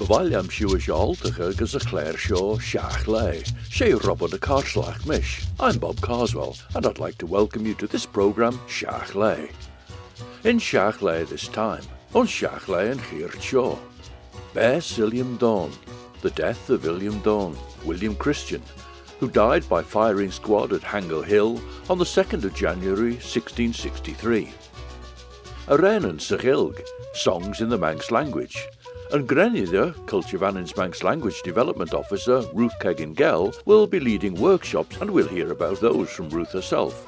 Bhailm siúa seoltacha agus a chléir seo Shiaght Laa, sé Robert a Carslach Mish. I'm Bob Carswell, and I'd like to welcome you to this programme, Shiaght Laa. In Shiaght Laa this time, on Shiaght Laa and Shiaght Shaw. Bes Illiam Dhone, the death of Illiam Dhone, William Christian, who died by firing squad at Hango Hill on the 2nd of January 1663. Aren and Sachilg, songs in the Manx language, and Greinneyder, Culture Vannin's Manx Language Development Officer, Ruth Keggin Gell, will be leading workshops, and we'll hear about those from Ruth herself.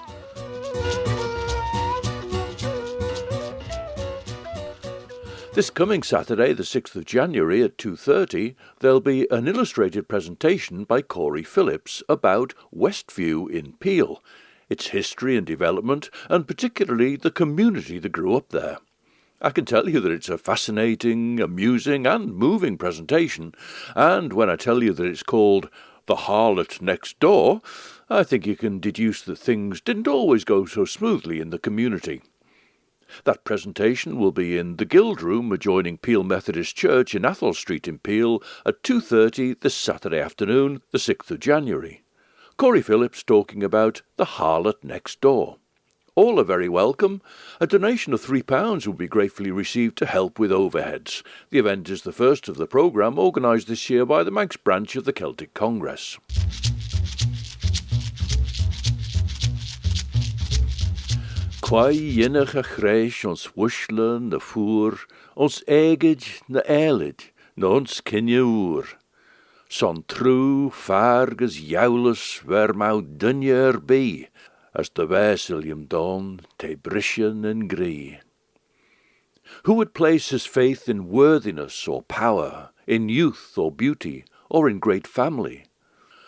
This coming Saturday, the 6th of January at 2:30, there'll be an illustrated presentation by Corey Phillips about Westview in Peel, its history and development, and particularly the community that grew up there. I can tell you that it's a fascinating, amusing and moving presentation, and when I tell you that it's called The Harlot Next Door, I think you can deduce that things didn't always go so smoothly in the community. That presentation will be in the Guild Room adjoining Peel Methodist Church in Athol Street in Peel at 2:30 this Saturday afternoon, the 6th of January. Corey Phillips talking about The Harlot Next Door. All are very welcome. A donation of £3 will be gratefully received to help with overheads. The event is the first of the programme organised this year by the Manx branch of the Celtic Congress. Quai ynach a chreis ons wushle na fŵr, ons egid na elid, na ons cinne oer. Son true fargus jaulus ver mau dunje erbij, as the wes Illiam Dhone, te brishen and gree. Who would place his faith in worthiness or power, in youth or beauty, or in great family?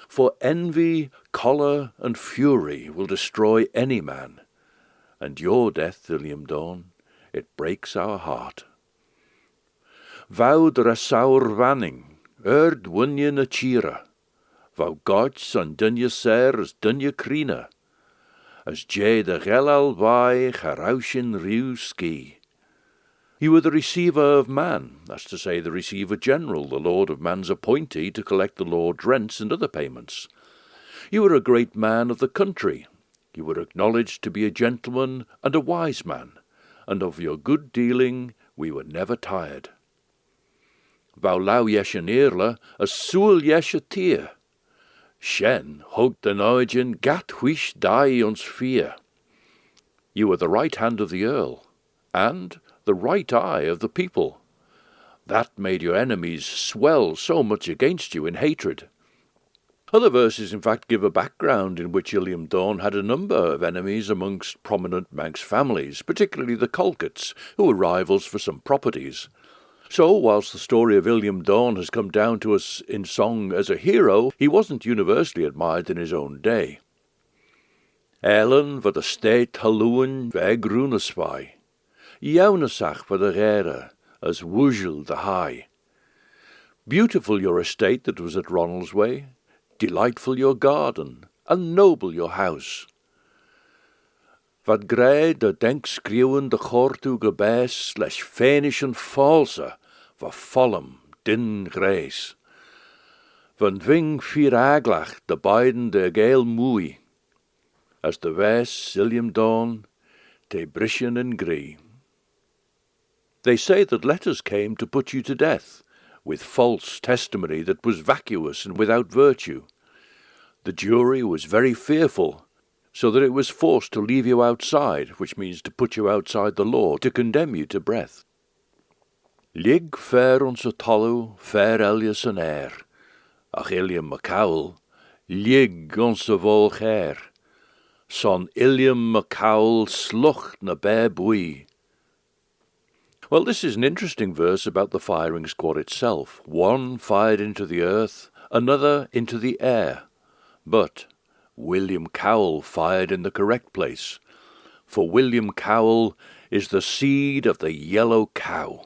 For envy, choler, and fury will destroy any man. And your death, Illiam Dhone, it breaks our heart. Vau dra saur Vannin, dwynje na tjira, vau gods an dunje ser as dunje krina, as jay de gelal vai charaushin riu ski. You were the receiver of man, that's to say the receiver general, the lord of man's appointee to collect the lord's rents and other payments. You were a great man of the country. You were acknowledged to be a gentleman and a wise man, and of your good dealing we were never tired. Vau lau yesh an earla, as soul yesh a tear. Shen hog den oigen gat whish die ons fear. You were the right hand of the earl, and the right eye of the people. That made your enemies swell so much against you in hatred. Other verses, in fact, give a background in which Illiam Dhone had a number of enemies amongst prominent Manx families, particularly the Colquhotts, who were rivals for some properties. So, whilst the story of Illiam Dhone has come down to us in song as a hero, he wasn't universally admired in his own day. Ellen va de state halloen vegrunasvai, Jaunasach va de gere, as woozhel the high. Beautiful your estate that was at Ronaldsway, delightful your garden, and noble your house. Vad grey de denk skriwen de chortu gebes, lesh fenish and false, va follum din grace. Van ving vier aglach de beiden de gale moei, as de wes Illiam Dhone, te brishen and gree. They say that letters came to put you to death, with false testimony that was vacuous and without virtue. The jury was very fearful, so that it was forced to leave you outside, which means to put you outside the law, to condemn you to breath. Lig fair ons a tollu, fair Elias an air, ach Illiam MacCowell, lig ons a vol chair, son Illiam MacCowell slucht na bear bui. Well, this is an interesting verse about the firing squad itself. One fired into the earth, another into the air. But William Cowell fired in the correct place, for William Cowell is the seed of the yellow cow.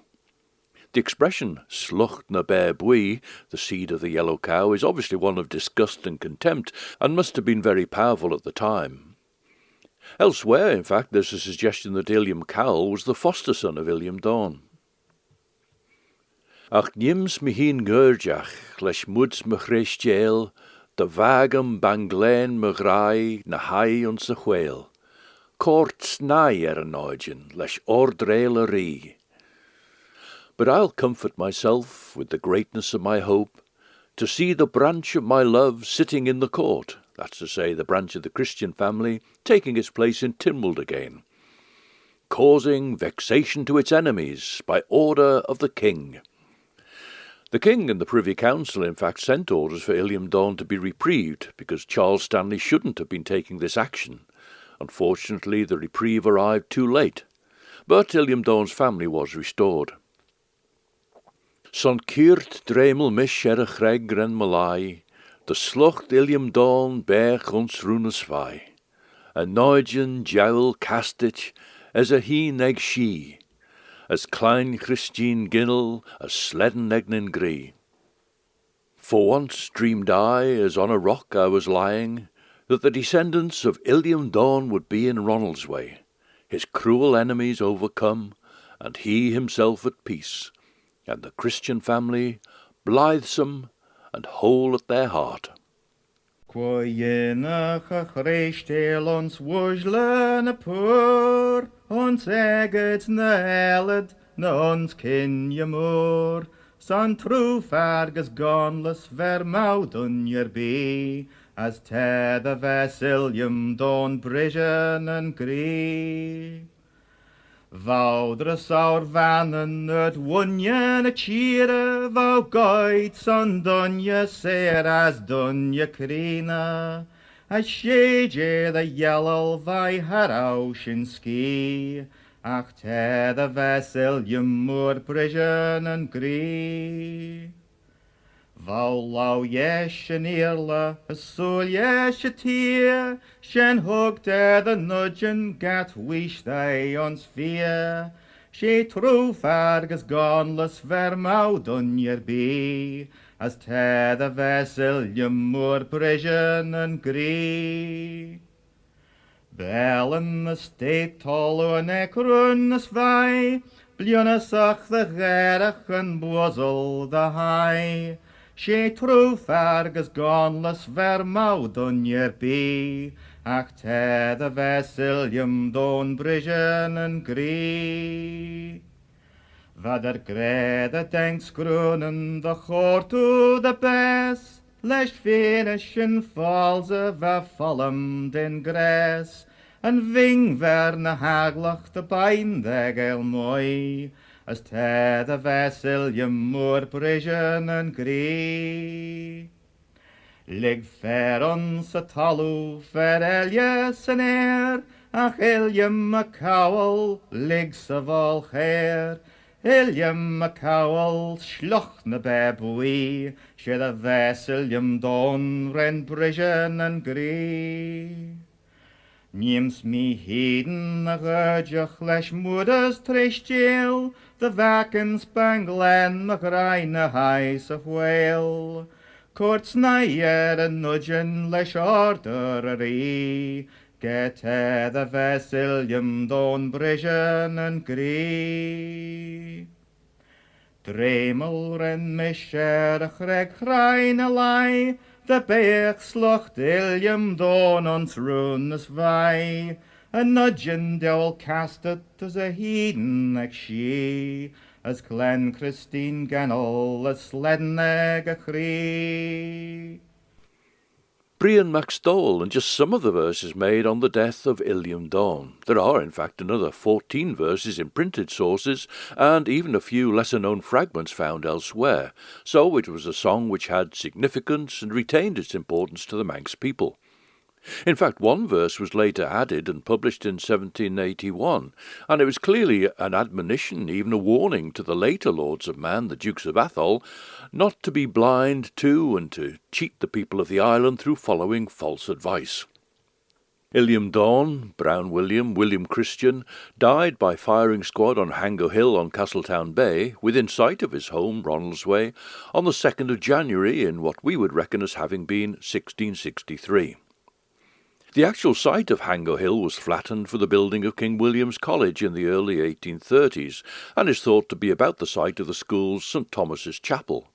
The expression slucht na bear bui, the seed of the yellow cow, is obviously one of disgust and contempt, and must have been very powerful at the time. Elsewhere, in fact, there's a suggestion that Illiam Cowell was the foster son of Illiam Dhone. Ach nims me heen gurjach, lesh moods me chréistjeel, de vagam banglain me grai, na hai ons a whale. Courts nigh an oidjin, lesh ordrele ree. But I'll comfort myself with the greatness of my hope, to see the branch of my love sitting in the court, that's to say, the branch of the Christian family, taking its place in Tynwald again, causing vexation to its enemies by order of the king. The king and the Privy Council, in fact, sent orders for Illiam Dhone to be reprieved, because Charles Stanley shouldn't have been taking this action. Unfortunately, the reprieve arrived too late, but Illiam Dhone's family was restored. Son Kiert dremel mish a chreg ren malai, de slucht Illiam Dhone bech ons runes vai. A noidjen jowl castich as a heen egg she, as klein Christine Ginnel as sledden egnin gree. For once dreamed I, as on a rock I was lying, that the descendants of Illiam Dhone would be in Ronaldsway, his cruel enemies overcome, and he himself at peace, and the Christian family blithesome and whole at their heart. Qua yenach a chreistel ons wujle na poor, ons eget na eled, na ons kin je moor. Son true fargus gonless ver moudun yer be, as te the Illiam Dhone brishen and gree. Voudre saur Vannin uit wunje na cheere, vou goit son dunje seer as dunje krina. As sheje the yellow vai haraush in ski, ach te the Illiam moor brishen and gree. Vou lau yesh en eerle, a soul yesh a tear, shen hooked the nudgen gat wish they ons fear. She true fargus gonless ver moudun yer be, as te the Illiam moor brishen and gree. Bellen the state tolo en ekrun as vai, blionas ach the gerach en bozel the high. She true fargus gonless ver moudun yer be, ach te the Illiam Dhone brishen and gree. Vader grede denks grunen the chor to the best, lesh finish and falls of a follum den grass, and ving ver na haglach the bain the gel moi, as te the Illiam moor brishen and gree. Lig fair ons a talu fair Elias an air, ach Illiam a cowl ligs of all hair. Illiam a cowl schloch na babui, she the Illiam Dhone ren brishen and gree. Nims me heden a gurjach lesh moeders tristil, the vakens banglen a Greinneyder heis a whale. Courts nigher a nudgen lesh order a ree, get the Illiam Dhone brishen and gree. Dremel ren misher a chreg Greinneyder lai, the beach slucht Illiam Dhone ons runes vai, a nudgen dewl castet as a heathen ag she, as Glen Christine Gennel as sledden ag a chree. Brian MacStowell, and just some of the verses made on the death of Illiam Dhone. There are, in fact, another 14 verses in printed sources, and even a few lesser-known fragments found elsewhere, so it was a song which had significance and retained its importance to the Manx people. In fact, one verse was later added and published in 1781, and it was clearly an admonition, even a warning to the later lords of Man, the Dukes of Atholl, not to be blind to and to cheat the people of the island through following false advice. Illiam Dhone, Brown William, William Christian, died by firing squad on Hango Hill on Castletown Bay, within sight of his home, Ronaldsway, on the 2nd of January in what we would reckon as having been 1663. The actual site of Hango Hill was flattened for the building of King William's College in the early 1830s, and is thought to be about the site of the school's St Thomas's Chapel.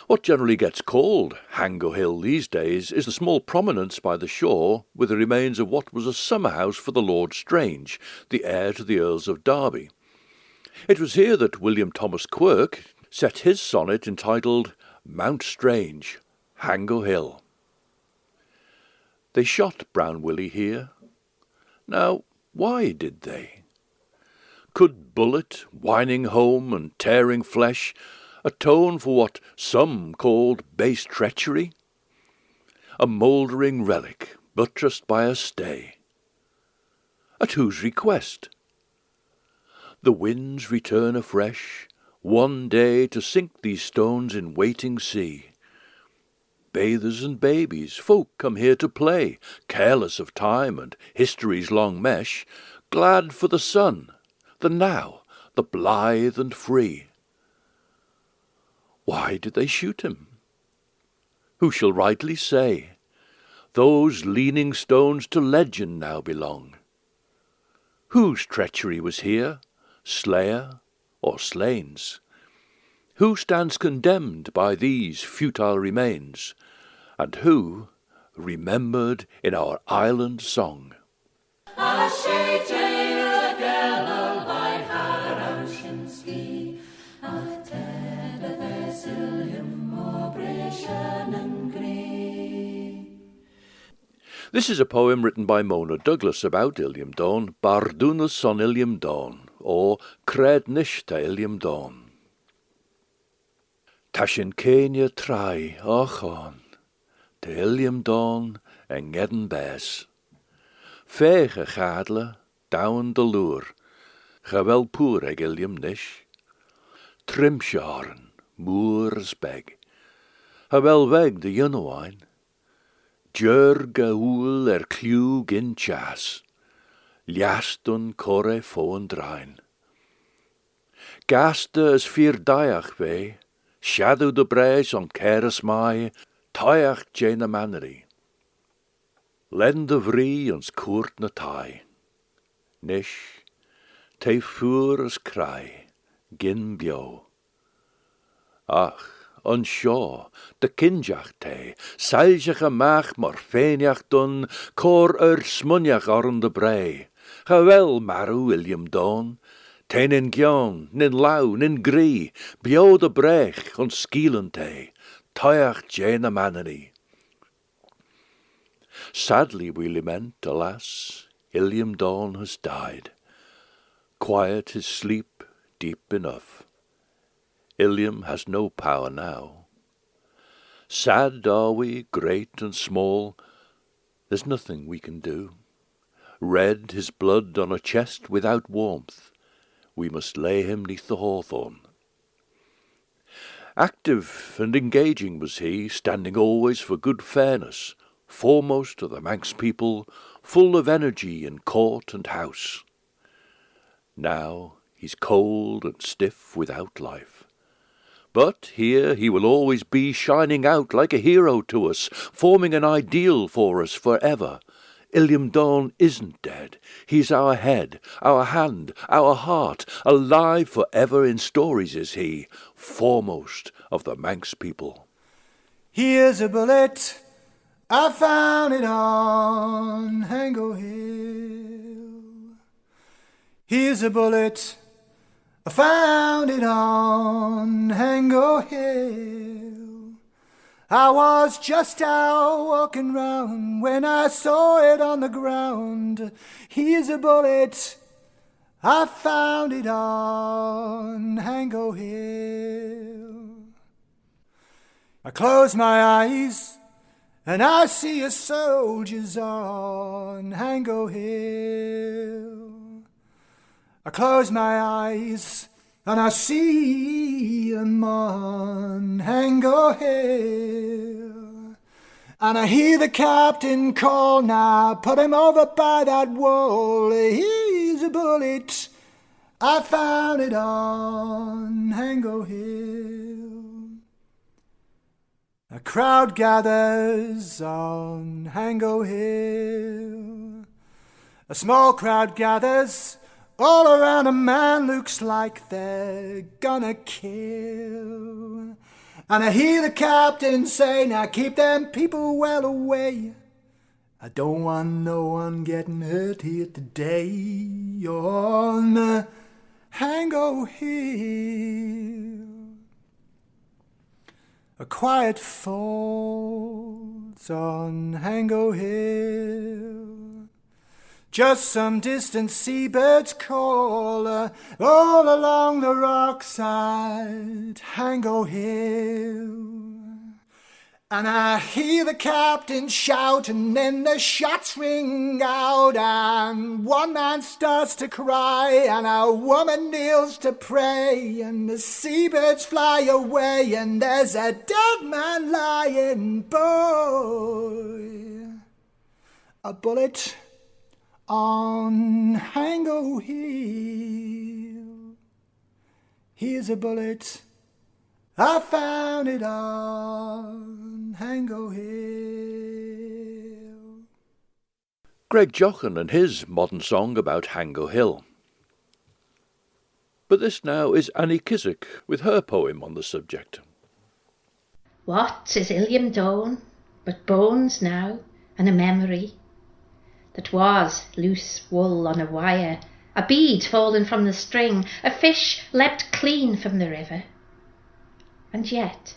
What generally gets called Hango Hill these days is the small prominence by the shore with the remains of what was a summer house for the Lord Strange, the heir to the Earls of Derby. It was here that William Thomas Quirke set his sonnet entitled Mount Strange, Hango Hill. They shot Brown Willie here. Now, why did they? Could bullet, whining home and tearing flesh, atone for what some called base treachery? A mouldering relic, buttressed by a stay. At whose request? The winds return afresh, one day to sink these stones in waiting sea. Bathers and babies, folk come here to play, careless of time and history's long mesh, glad for the sun, the now, the blithe and free. Why did they shoot him? Who shall rightly say? Those leaning stones to legend now belong. Whose treachery was here, slayer or slain's? Who stands condemned by these futile remains, and who remembered in our island song? Shiaght This is a poem written by Mona Douglas about Illiam Dhone, Bardúnas on Illiam Dhone, or Greinneyder ta Illiam Dhone. Ta sin céine trai áchán, ta Illiam Dhone en ngedden bes. Féige chadle, down de loer, ga wel poer eg Illiam nish. Trimsharen, moers beg, ha wel weg de junnewine. Djurge hoel clúg in chas, liastun corre foen drain. Gaste is vier daiach wee, shadow de breis on keres mai, taiach jena mannery. Len de vrie ons koert na tai. Nish, te fuer as cry, gin bio. Ach, on shaw, de kinjach te, seilsach a mach mar féinjach dun, cor smunjach orn de brei. Gewel, maru, Illiam Dhone, te nin gjon, nin lau, nin grie, bio de brech, on skielen te, toiach jena mannery. Sadly we lament, alas, Illiam Dhone has died. Quiet his sleep, deep enough. Illiam has no power now. Sad are we, great and small, there's nothing we can do. Red his blood on a chest without warmth, we must lay him neath the hawthorn. Active and engaging was he, standing always for good fairness, foremost of the Manx people, full of energy in court and house. Now he's cold and stiff without life. But here he will always be, shining out like a hero to us, forming an ideal for us forever. Illiam Dhone isn't dead. He's our head, our hand, our heart. Alive forever in stories is he, foremost of the Manx people. Here's a bullet, I found it on Hango Hill. Here's a bullet, I found it on Hango Hill. I was just out walking round when I saw it on the ground. Here's a bullet, I found it on Hango Hill. I close my eyes and I see a soldier's on Hango Hill. I close my eyes and I see him on Hango Hill. And I hear the captain call now, put him over by that wall. Here's a bullet, I found it on Hango Hill. I A crowd gathers on Hango Hill. A small crowd gathers all around a man, looks like they're gonna kill. And I hear the captain say, now keep them people well away. I don't want no one getting hurt here today on Hango Hill. A quiet falls on Hango Hill. Just some distant seabirds call all along the rockside Hango Hill. And I hear the captain shout, and then the shots ring out, and one man starts to cry, and a woman kneels to pray, and the seabirds fly away, and there's a dead man lying, boy. A bullet on Hango Hill. Here's a bullet, I found it on Hango Hill. Greg Jochen and his modern song about Hango Hill. But this now is Annie Kissack with her poem on the subject. What is Illiam Dhone but bones now, and a memory that was loose wool on a wire, a bead fallen from the string, a fish leapt clean from the river? And yet,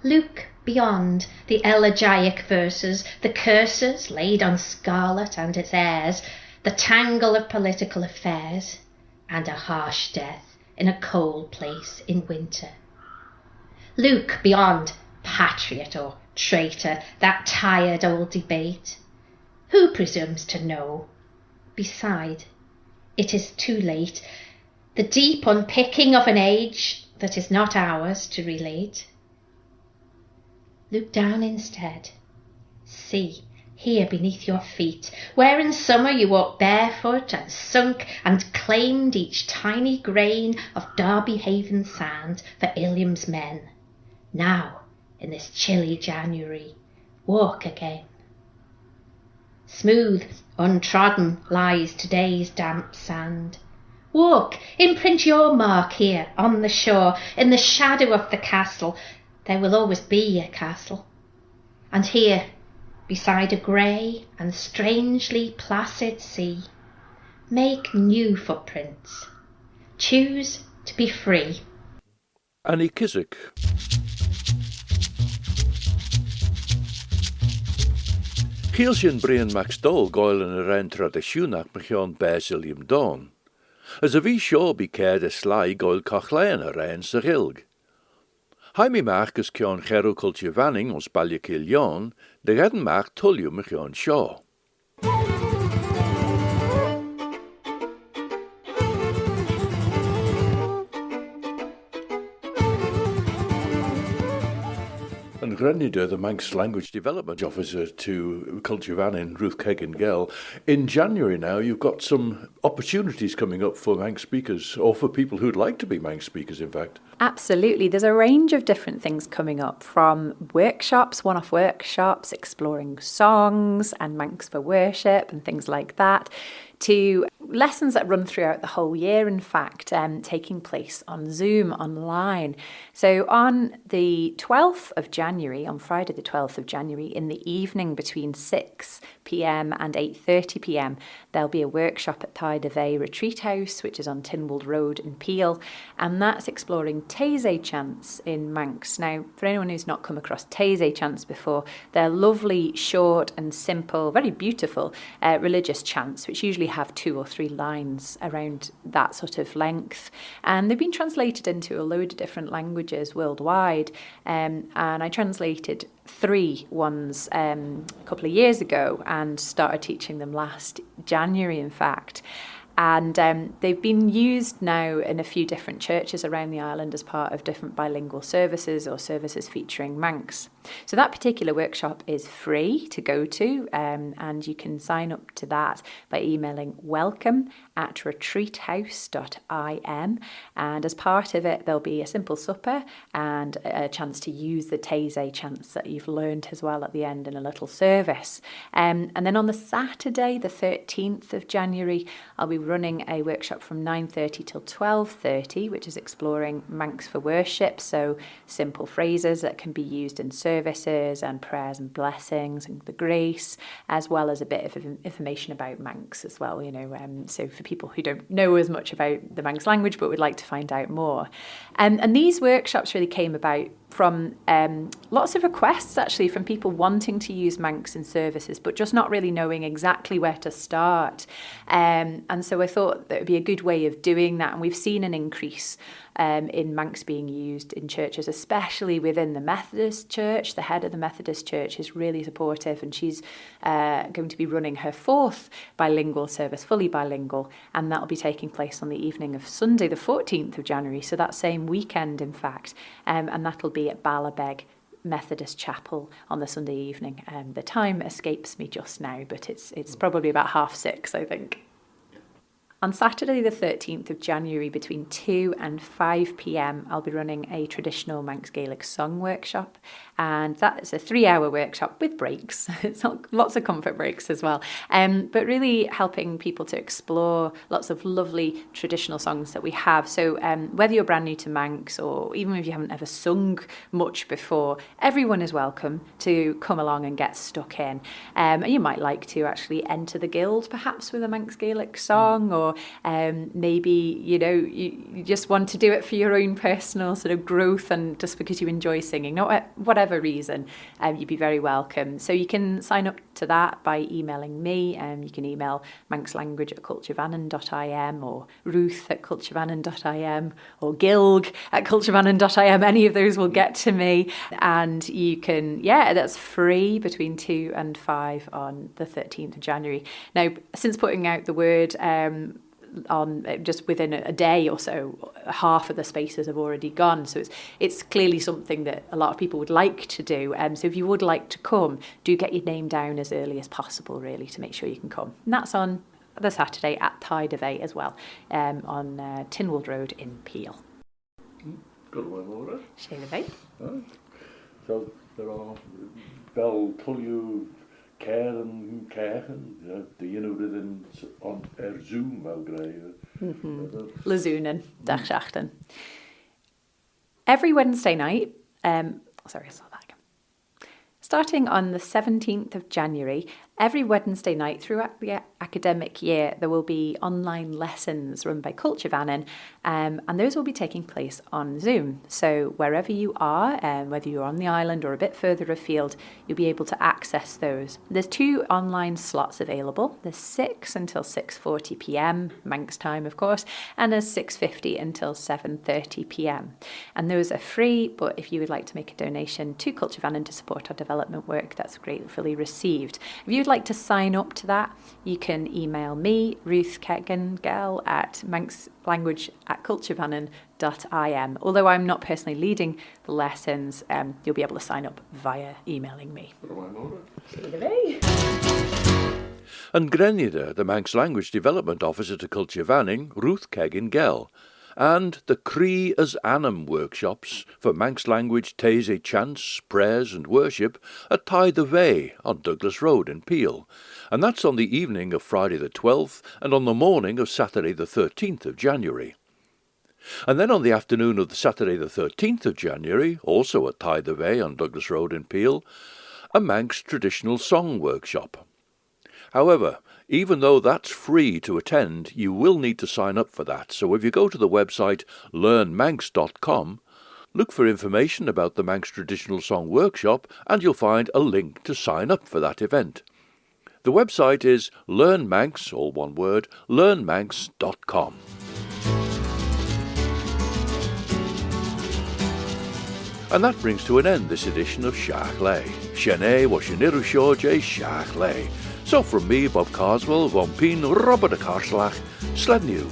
look beyond the elegiac verses, the curses laid on scarlet and its heirs, the tangle of political affairs, and a harsh death in a cold place in winter. Look beyond patriot or traitor, that tired old debate. Who presumes to know? Beside, it is too late. The deep unpicking of an age that is not ours to relate. Look down instead. See, here beneath your feet, where in summer you walked barefoot and sunk and claimed each tiny grain of Derby Haven sand for Illiam's men. Now, in this chilly January, walk again. Smooth, untrodden lies today's damp sand. Walk, imprint your mark here on the shore, in the shadow of the castle. There will always be a castle. And here, beside a grey and strangely placid sea, make new footprints. Choose to be free. Annie Kissack. Kielshin Brian Max Dole goil yn yr ein tradisiwnach mychion bes Illiam Dhone. As a bhí seo bí céad a slai goil cochlain ar ein sa ghilg. Haimi mach gus cion cherw culture Vannin ons balje Killion, de redden mach tullium mychion seo. And Greinneyder, the Manx Language Development Officer to Culture Vannin, Ruth Keggin Gell. In January now, you've got some opportunities coming up for Manx speakers, or for people who'd like to be Manx speakers, in fact. Absolutely. There's a range of different things coming up, from workshops, one-off workshops, exploring songs and Manx for worship and things like that, to lessons that run throughout the whole year, in fact, taking place on Zoom, online. So on the 12th of January, on Friday the 12th of January, in the evening between 6 p.m. and 8:30 p.m, there'll be a workshop at Thie Retreat House, which is on Tynwald Road in Peel, and that's exploring Taizé chants in Manx. Now, for anyone who's not come across Taizé chants before, they're lovely, short and simple, very beautiful religious chants, which usually have 2 or 3 lines around that sort of length, and they've been translated into a load of different languages worldwide, and I translated 3 ones a couple of years ago and started teaching them last January, in fact. And they've been used now in a few different churches around the island as part of different bilingual services or services featuring Manx. So that particular workshop is free to go to, and you can sign up to that by emailing welcome@retreathouse.im. And as part of it, there'll be a simple supper and a chance to use the Thie chants that you've learned as well at the end in a little service. And then on the Saturday, the 13th of January, I'll be running a workshop from 9:30 till 12:30, which is exploring Manx for worship. So simple phrases that can be used in services and prayers and blessings and the grace, as well as a bit of information about Manx as well, so for people who don't know as much about the Manx language but would like to find out more. And these workshops really came about from lots of requests actually from people wanting to use Manx in services but just not really knowing exactly where to start. And so I thought that it would be a good way of doing that. And we've seen an increase in Manx being used in churches, especially within the Methodist Church. The head of the Methodist Church is really supportive, and she's going to be running her 4th bilingual service, fully bilingual, and that'll be taking place on the evening of Sunday, the 14th of January, so that same weekend, in fact, and that'll be at Ballabeg Methodist Chapel on the Sunday evening. The time escapes me just now, but it's probably about 6:30, I think. On Saturday the 13th of January between 2 and 5 p.m, I'll be running a traditional Manx Gaelic song workshop, and that is a 3-hour workshop with breaks. It's lots of comfort breaks as well, but really helping people to explore lots of lovely traditional songs that we have. So whether you're brand new to Manx or even if you haven't ever sung much before, everyone is welcome to come along and get stuck in. And you might like to actually enter the guild perhaps with a Manx Gaelic song, or maybe you just want to do it for your own personal sort of growth and just because you enjoy singing, whatever reason, you'd be very welcome. So you can sign up to that by emailing me. You can email manxlanguage@culturevannin.im or ruth@culturevannin.im or gilg@culturevannin.im. Any of those will get to me, and you can, that's free between 2 and 5 on the 13th of January. Now, since putting out the word on just within a day or so, half of the spaces have already gone, so it's clearly something that a lot of people would like to do. So if you would like to come, do get your name down as early as possible, really, to make sure you can come. And that's on the Saturday at Thie as well, on Tynwald Road in Peel. Good one, Laura. Shiaght Laa. So there are Bell Tulliu Karen, on Zoom Lazunen, Dachschachten. Every Wednesday night, starting on the 17th of January, every Wednesday night throughout the academic year, there will be online lessons run by Culture Vannin, and those will be taking place on Zoom. So wherever you are, whether you're on the island or a bit further afield, you'll be able to access those. There's 2 online slots available. There's 6 until 6:40 p.m, Manx time, of course, and there's 6:50 until 7:30 p.m. And those are free, but if you would like to make a donation to Culture Vannin to support our development work, that's gratefully received. If you'd like to sign up to that, you can email me, Ruth Keggin Gell, at manxlanguage@culturevannin.im. Although I'm not personally leading the lessons, you'll be able to sign up via emailing me. And Greinneyder, the Manx Language Development Officer to Culture Vannin, Ruth Keggin Gell, and the Cree as Annam workshops for Manx language Thie chants, prayers and worship at Thie on Douglas Road in Peel, and that's on the evening of Friday the 12th and on the morning of Saturday the 13th of January. And then on the afternoon of the Saturday the 13th of January, also at Thie on Douglas Road in Peel, a Manx traditional song workshop. However, even though that's free to attend, you will need to sign up for that. So if you go to the website learnmanx.com, look for information about the Manx Traditional Song Workshop and you'll find a link to sign up for that event. The website is learnmanx, all one word, learnmanx.com. And that brings to an end this edition of Shiaght Laa. Shene was Shiaght Laa. So from me, Bob Coswell, Von Peen, Robert de Karslach, Sled New.